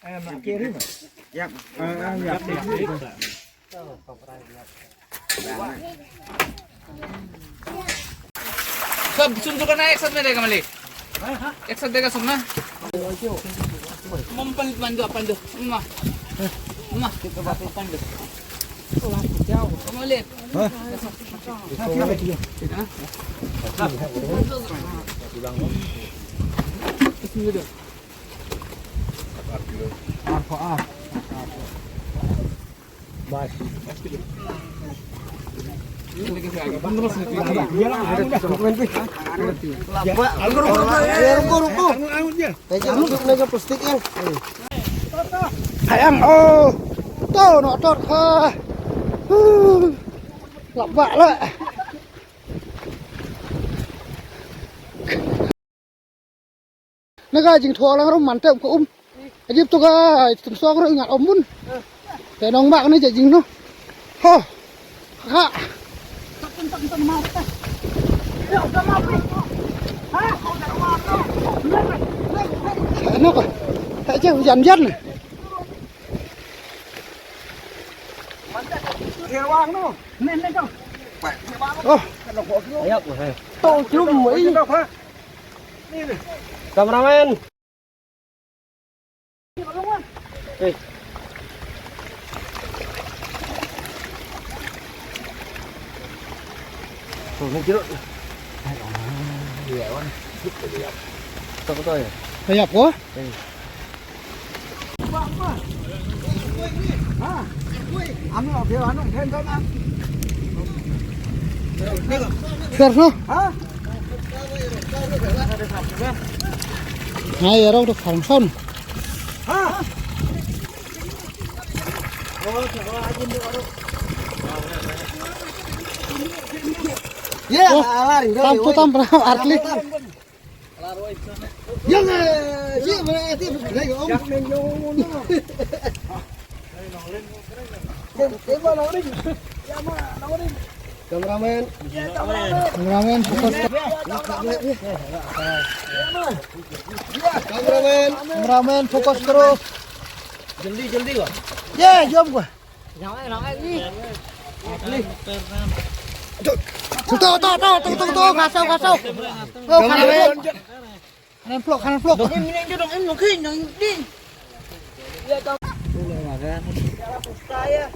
Yap. Sab sundukan na exat mere kamali. Exat dega sumna. Mampalit mando apando. Umma. Umma kita batu pando. Kamali. Hah? Sayang, oh, tuh notot ke, lembak lah. Naga jing thua lang rom mantep ko ajib to ka tum so ko ngat omun te nong mak ni jing no ho ha tak ma ta yo ta ma pi ha ho ta ma no nó coi tại chứ dần dần này lên lên đâu ô to chum mấy cameraman Thấy nhập quá. Ăn ở phía ăn thêm thôi mà. Được không? Hả? Hai ở đâu được phẳng son? Hả? Yeah, tam tu tam pernah atlet. Yang sih mana itu lagi om. Kameramen fokus. Kameramen fokus terus. Jeli kok. Yeah, jom gua. Tuh, ngasau. Oh, kanan vlog. Supaya.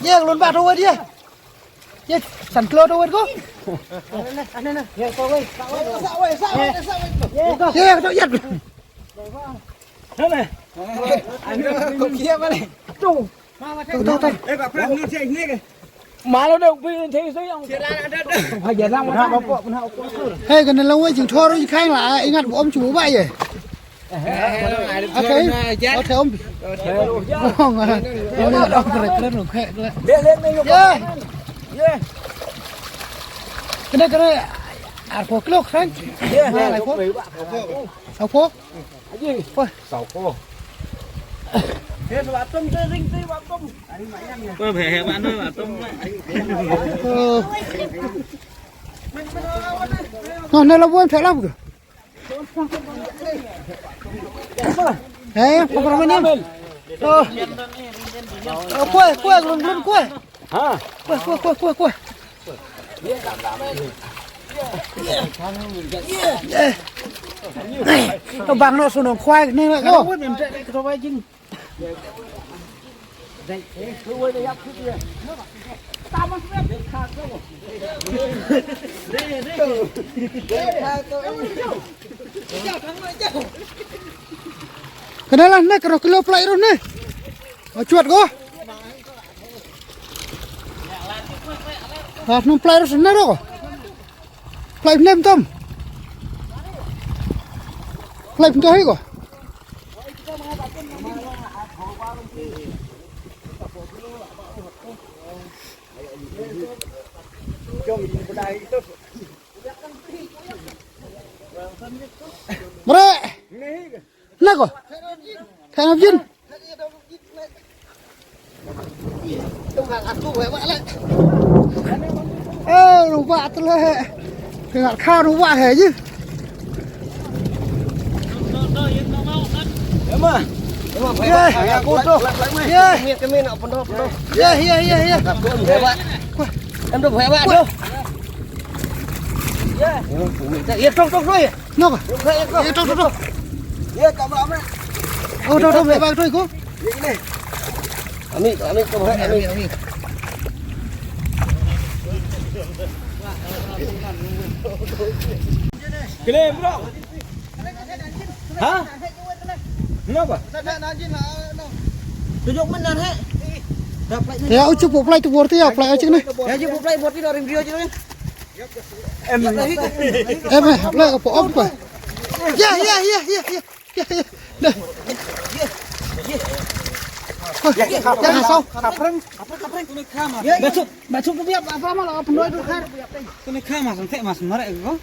Yeah, luôn bạn thôi đi. Yeah, sẵn close thôi cô. Yeah, cho giật. Thế này. Không kia mà này. Thôi. Ê bà Frank nó chạy nghe kìa. Mà nó đâu bị thế gì không? Phải giờ ra mà Hey, cái này lâu ấy chừng thua rồi khai lại ngắt của ông chủ vậy rồi. Ok, ông. Không à. Nó lên đâu rồi lên rồi khẽ lên. Yeah. Cái này à phố kilo kháng. Lại phố. Sáu phố. gì? Sáu cô. Thế bà tôm chơi rinh tí bà tôm. Tôi phải bạn ơi bà tôm. Này là buôn phải lắm kìa. Đấy, không có mấy em. Quay, luôn quay. Hả? Quay. Nó bằng nó xuống nó khoai nên lại go. Cái này là này cái kilo play rồi này. Nó chuột go. Nó play rồi này rồi. Play nem tâm. Play tôi go. Bre. Nak ko. Thay nạp viên. Tunggang aku hebat lek. Rupa tu lek. Tengah kau rupa he je. Emang aku tu. Ya. Kami nak penuh. Ya. Aku hebat. Em tu hebat tu. Ya, tong tu. Nok. Ya tu. Ya, kamu apa? Oh, tu hebat tu aku. Ini. Ami tu hebat ami. Kene, bro. Hah? Kenapa? Tunjuk mana he? Ya, ucup play tu borti ya, play aja ni. Ya, je play buat ni orang video je kan. Play apa apa? Ya. Dah. Jangan asal. Kapreng. Ya, bacuk tu biar apa malah penuh tu kan. Kene kama santai mas marek ko.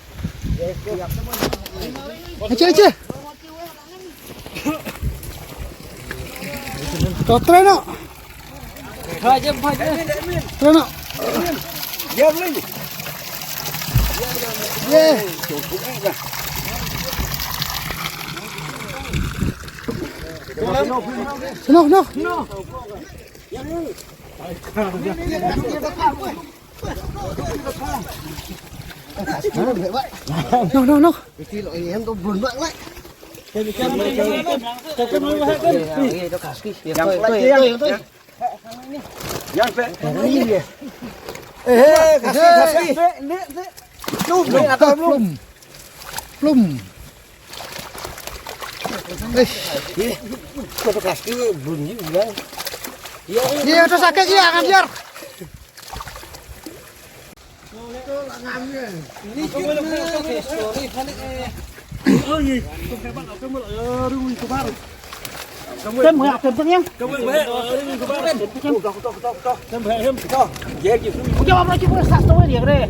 Aja. Kau try nak? Haje. Try nak? Ya, boleh. Yeah. No. No. Kecil em tu buồn vợ lại. Plum. Dia tu sakit dia kan biar. Tên mười học tên em. Cho ông nói chứ không sát tôi đi đây.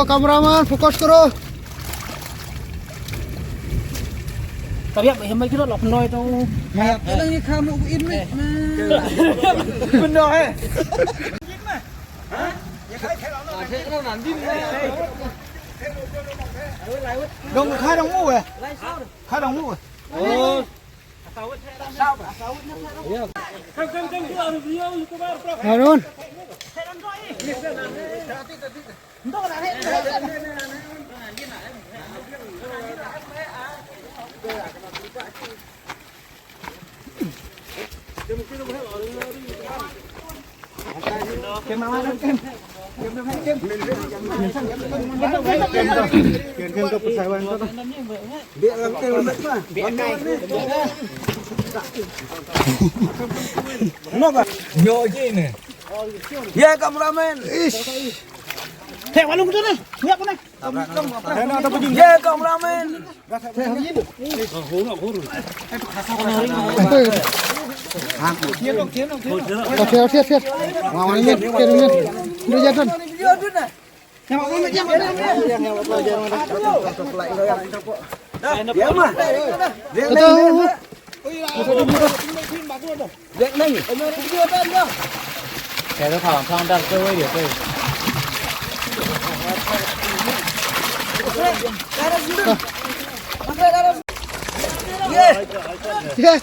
Kameraman fokus terus. Tadi apa yang mereka nak penuh itu? Ada ni kamu in me. Penuh eh. Đồng khai đồng mu à? Khai đồng mu à? Harun. Ya, kameramen. Hei, walung tu ni. Siap ni. Ya, kameramen. Siap. Wah, ini keren. Dia jalan. Video tu nah. Dia mah. Dek nang. Video tu dah. Cái nó thỏng thong đặt chơi được rồi. Yes.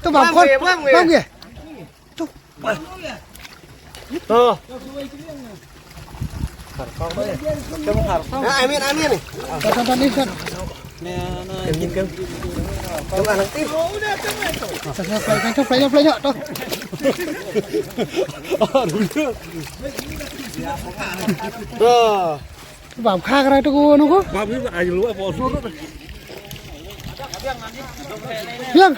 Tu bang kon. Bang ke? Tu. Tu. Amin ni. Tonton ni kan. Tunggu anak tim. Play tu. Tu bang khang ra tu nó có. Ba biết ai lu apa suruh. Yang.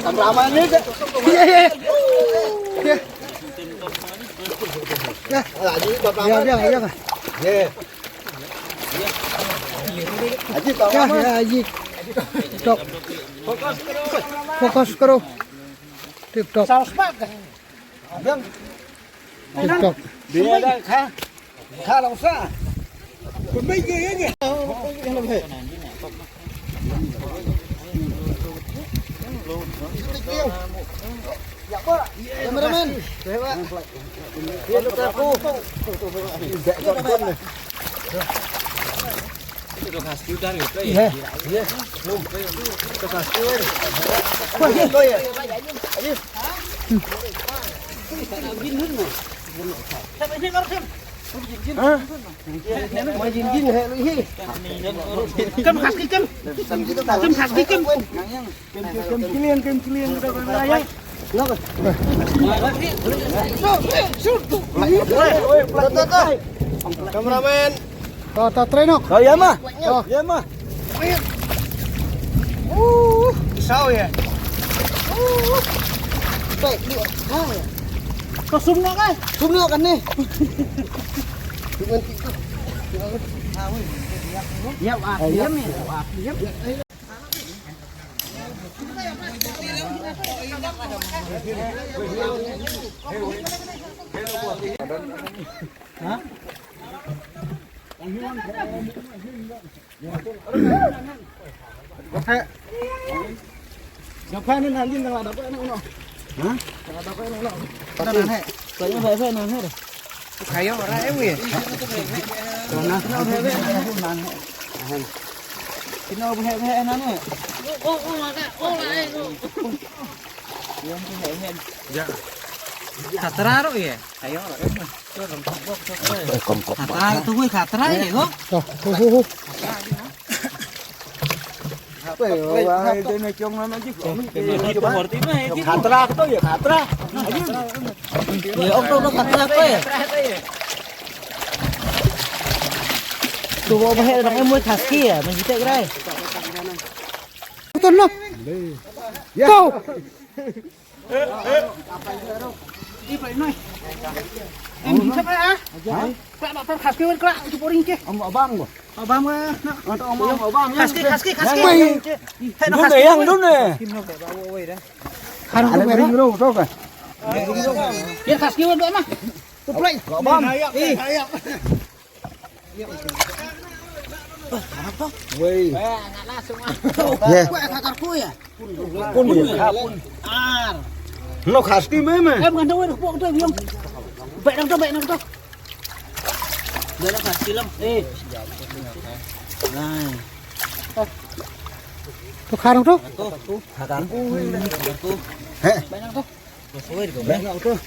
Kameraman ni. Ya. Ya, Dạ, ya. Ya, Aji. Stop. Fokus karo. TikTok. Saus bạc kìa. Vâng. TikTok. Bia đây khá lòng xa. Còn mấy cái ấy kìa. Cameraman. Iya. Iya. Belum. Ke pasti. Wah, iya loh ya. Ayo. Sampai sini karo, Sim. Hah? Mau jin-jin he lu hi. Kem khas ki kem. Kem khas ki kem. Kem kilian udah berlayar. Lok. Kameramen. Ta treno. Oh iya mah. Oh. Iya mah. Sao ya? Baik, dia. Có súng nữa cái. Súng nước anh đi. Nhấp à, nhấp nè. Nhấp. Hả? Ngapain nih anjing nggak ada apa nih? Hah? Nggak ada apa nih? Panen he. Kayaknya bebe nang he. Kayo ora em ya. Mana? Kino bebe nang he. Ya. Khatra rồi ya. Kayo ora em. Khatra tuh gue khatra ya kok. Tuh. Khatra tuh ya khatra. Ya ông tuh khatra tuh ya. Tuh mau pakai orang em mau husky ya, menjita gerai. Betul no. Kau. Đi vậy này. Em nhìn sắp á. Các bạn phân khát kêu các chụp poring kia. Ông ở bang rồi. Ở bang á. Ông ở bang nhá. Khát Mày. Thế nó khát ăn đúng nè. Khăn không phải đi đâu rồi. Dia khát kêu vậy mà. Chụp lại. Ở bang. Đi. Wei. Yeah. Pun ya. Ar. Nó khát kêu mấy mà. Em gần đâu được buông tôi không? Vậy đâu. Đây là khát kêu lắm. Ê. Này. Tuh khăn không tuh? Heh. Banyak tuh. Banyak tuh.